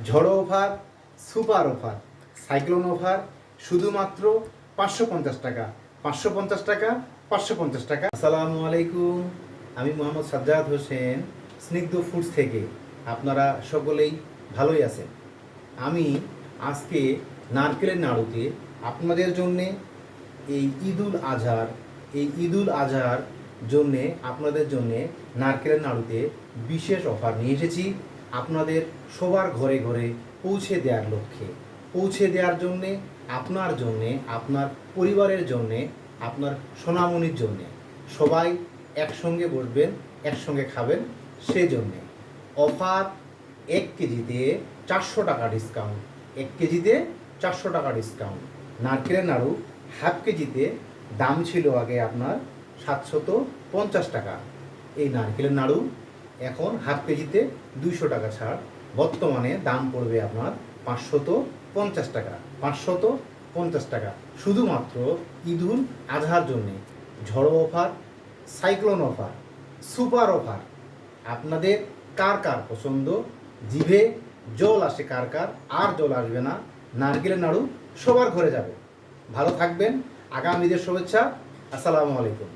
ঝড়ো offer, super offer, cyclone offer, শুধুমাত্র 550 টাকা, 550 টাকা, 550 টাকা। আসসালামু আলাইকুম, আমি মোহাম্মদ সাজ্জাদ হোসেন, স্নিগ্ধ ফুডস থেকে। আপনারা সকলেই ভালোই আছেন। আমি আজকে নারকেলের নাড়ুতে আপনাদের জন্যে ঈদুল আজহার জন্যে আপনাদের জন্যে নারকেলের নাড়ুতে বিশেষ অফার নিয়ে এসেছি। আপনাদের সবার ঘরে ঘরে পৌঁছে দেওয়ার লক্ষ্যে, পৌঁছে দেওয়ার জন্যে, আপনার পরিবারের জন্যে, আপনার সোনামণির জন্যে। সবাই একসঙ্গে বসবেন, একসঙ্গে খাবেন, সেজন্যে অফার। 1 কেজিতে 400 টাকা ডিসকাউন্ট, 1 কেজিতে 400 টাকা ডিসকাউন্ট। নারকেলের নাড়ু হাফ কেজিতে দাম ছিল আগে আপনার 750 টাকা। এই নারকেলের নাড়ু এখন হাফ কেজিতে 200 টাকা ছাড়, বর্তমানে দাম পড়বে আপনার 550 টাকা, 550 টাকা। শুধুমাত্র ঈদুল আজহার জন্যে ঝড়ো offer, cyclone offer, super offer. আপনাদের কার কার পছন্দ, জিভে জল আসে কার কার, আর জল আসবে না। নারকেলের নাড়ু সবার ঘরে যাবে। ভালো থাকবেন, আগামী ঈদের শুভেচ্ছা। আসসালামু আলাইকুম।